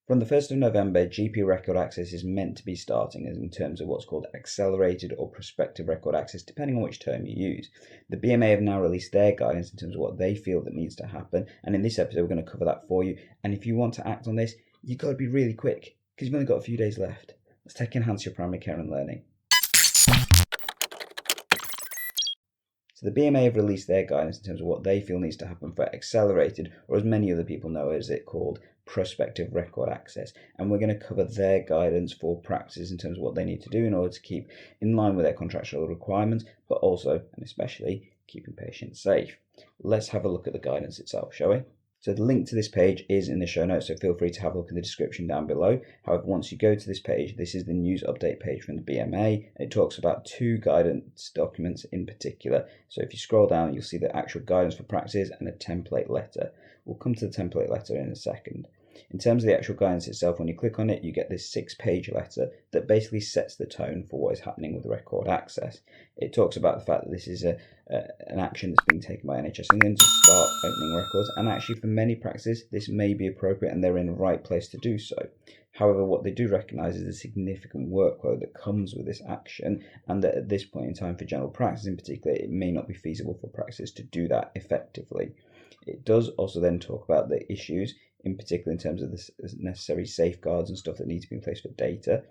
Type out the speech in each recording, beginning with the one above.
From the 1st of November, GP record access is meant to be starting in terms of what's called accelerated or prospective record access, depending on which term you use. The BMA have now released their guidance in terms of what they feel that needs to happen, and in this episode we're going to cover that for you. And if you want to act on this, you've got to be really quick, because you've only got a few days left. Let's take Enhance Your Primary Care and Learning. So the BMA have released their guidance in terms of what they feel needs to happen for accelerated, or as many other people know as it called, prospective record access. And we're going to cover their guidance for practices in terms of what they need to do in order to keep in line with their contractual requirements, but also, and especially, keeping patients safe. Let's have a look at the guidance itself, shall we? So the link to this page is in the show notes, so feel free to have a look in the description down below. However, once you go to this page, this is the news update page from the BMA, and it talks about two guidance documents in particular. So if you scroll down, you'll see the actual guidance for practice and a template letter. We'll come to the template letter in a second. In terms of the actual guidance itself, when you click on it, you get this 6-page letter that basically sets the tone for what is happening with record access. It talks about the fact that this is an action that's being taken by NHS England to start opening records, and actually for many practices this may be appropriate and they're in the right place to do so. However, what they do recognise is the significant workload that comes with this action, and that at this point in time for general practice in particular, it may not be feasible for practices to do that effectively. It does also then talk about the issues, in particular in terms of the necessary safeguards and stuff that need to be in place for data,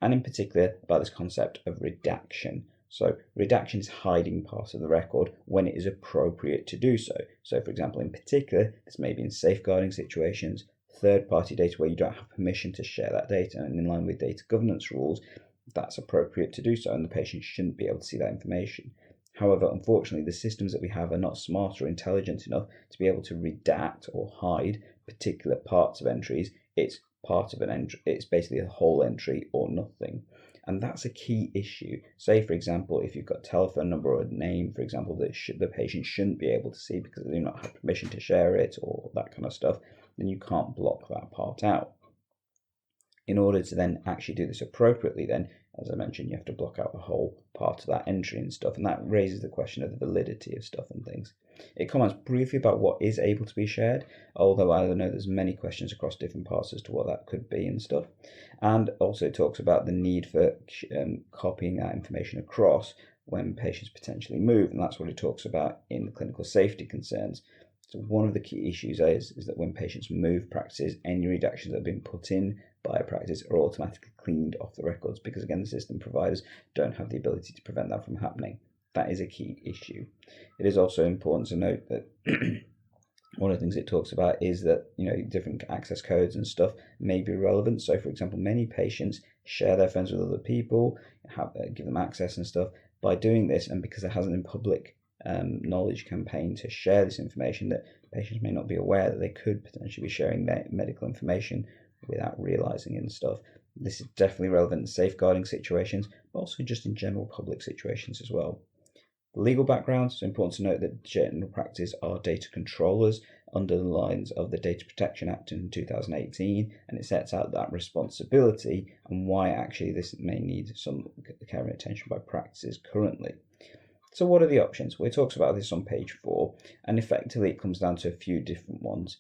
and in particular about this concept of redaction. So redaction is hiding part of the record when it is appropriate to do so. So for example, in particular, this may be in safeguarding situations, third-party data where you don't have permission to share that data, and in line with data governance rules, that's appropriate to do so, and the patient shouldn't be able to see that information. However, unfortunately, the systems that we have are not smart or intelligent enough to be able to redact or hide particular parts of entries. It's part of an entry. It's basically a whole entry or nothing. And that's a key issue. Say, for example, if you've got a telephone number or a name, for example, that the patient shouldn't be able to see because they do not have permission to share it or that kind of stuff, then you can't block that part out. In order to then actually do this appropriately, then, as I mentioned, you have to block out the whole part of that entry and stuff, and that raises the question of the validity of stuff and things. It comments briefly about what is able to be shared, although I know there's many questions across different parts as to what that could be and stuff. And also it talks about the need for copying that information across when patients potentially move, and that's what it talks about in the clinical safety concerns. So one of the key issues is that when patients move practices, any redactions that have been put in by a practice are automatically cleaned off the records, because again the system providers don't have the ability to prevent that from happening. That is a key issue. It is also important to note that one of the things it talks about is that different access codes and stuff may be relevant. So for example, many patients share their phones with other people, give them access and stuff. By doing this, and because there hasn't been public knowledge campaign to share this information, that patients may not be aware that they could potentially be sharing their medical information without realizing it and stuff. This is definitely relevant in safeguarding situations, but also just in general public situations as well. The legal background, it's important to note that general practice are data controllers under the lines of the Data Protection Act in 2018, and it sets out that responsibility and why actually this may need some care and attention by practices currently. So what are the options? Well, it talks about this on page 4, and effectively it comes down to a few different ones.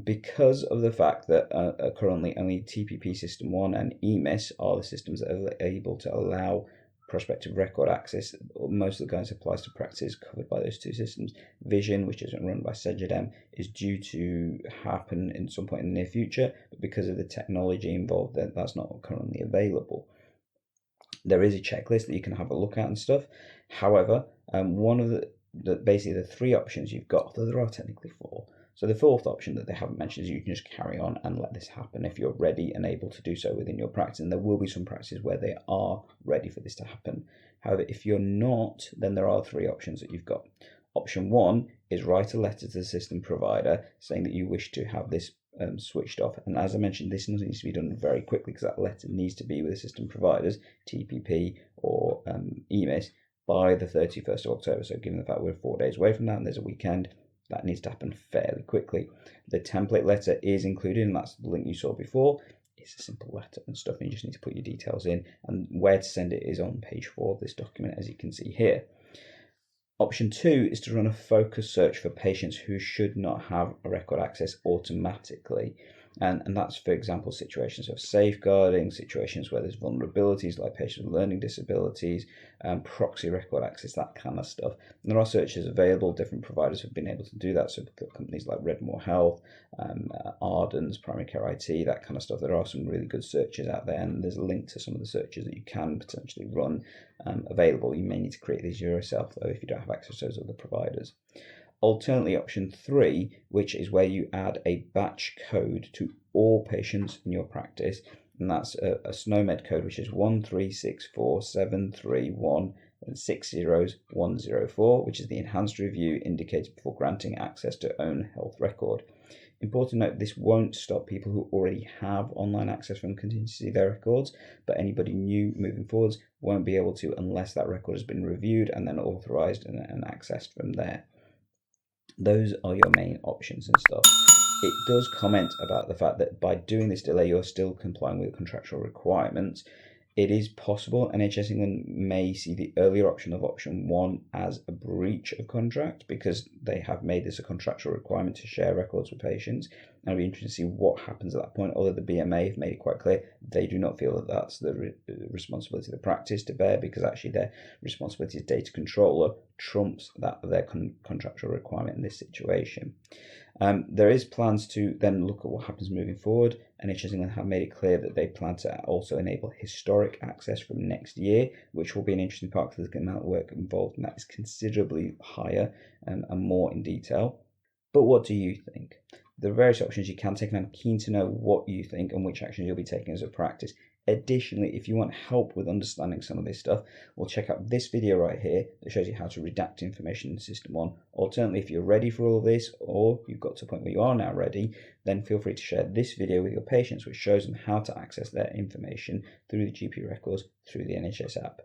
Because of the fact that currently only TPP System 1 and EMIS are the systems that are able to allow prospective record access, most of the guidance applies to practices covered by those two systems. Vision, which isn't run by CEGEDEM, is due to happen in some point in the near future, but because of the technology involved, that's not currently available. There is a checklist that you can have a look at and stuff. However, one of basically the 3 options you've got, though there are technically 4. So the 4th option that they haven't mentioned is you can just carry on and let this happen if you're ready and able to do so within your practice. And there will be some practices where they are ready for this to happen. However, if you're not, then there are 3 options that you've got. Option 1 is write a letter to the system provider saying that you wish to have this switched off. And as I mentioned, this needs to be done very quickly because that letter needs to be with the system providers, TPP or EMIS, by the 31st of October. So given the fact we're 4 days away from that and there's a weekend, that needs to happen fairly quickly. The template letter is included, and that's the link you saw before. It's a simple letter and stuff, and you just need to put your details in, and where to send it is on page 4 of this document, as you can see here. Option 2 is to run a focus search for patients who should not have a record access automatically. And that's, for example, situations of safeguarding, situations where there's vulnerabilities like patients with learning disabilities, proxy record access, that kind of stuff. And there are searches available. Different providers have been able to do that. So companies like Redmore Health, Ardens, Primary Care IT, that kind of stuff. There are some really good searches out there, and there's a link to some of the searches that you can potentially run available. You may need to create these yourself, though, if you don't have access to those other providers. Alternately, option 3, which is where you add a batch code to all patients in your practice, and that's a SNOMED code, which is 1364731 and 60104, which is the enhanced review indicated before granting access to own health record. Important note, this won't stop people who already have online access from continuing to see their records, but anybody new moving forwards won't be able to unless that record has been reviewed and then authorized and accessed from there. Those are your main options and stuff. It does comment about the fact that by doing this delay, you're still complying with contractual requirements. It is possible NHS England may see the earlier option of option 1 as a breach of contract because they have made this a contractual requirement to share records with patients. And it'll be interesting to see what happens at that point, although the BMA have made it quite clear they do not feel that that's the responsibility of the practice to bear, because actually their responsibility as data controller trumps that of their contractual requirement in this situation. There is plans to then look at what happens moving forward. NHS England have made it clear that they plan to also enable historic access from next year, which will be an interesting part because the amount of work involved in that is considerably higher and more in detail. But what do you think? There are various options you can take, and I'm keen to know what you think and which actions you'll be taking as a practice. Additionally, if you want help with understanding some of this stuff, well, check out this video right here that shows you how to redact information in System 1. Alternatively, if you're ready for all of this, or you've got to a point where you are now ready, then feel free to share this video with your patients, which shows them how to access their information through the GP records through the NHS app.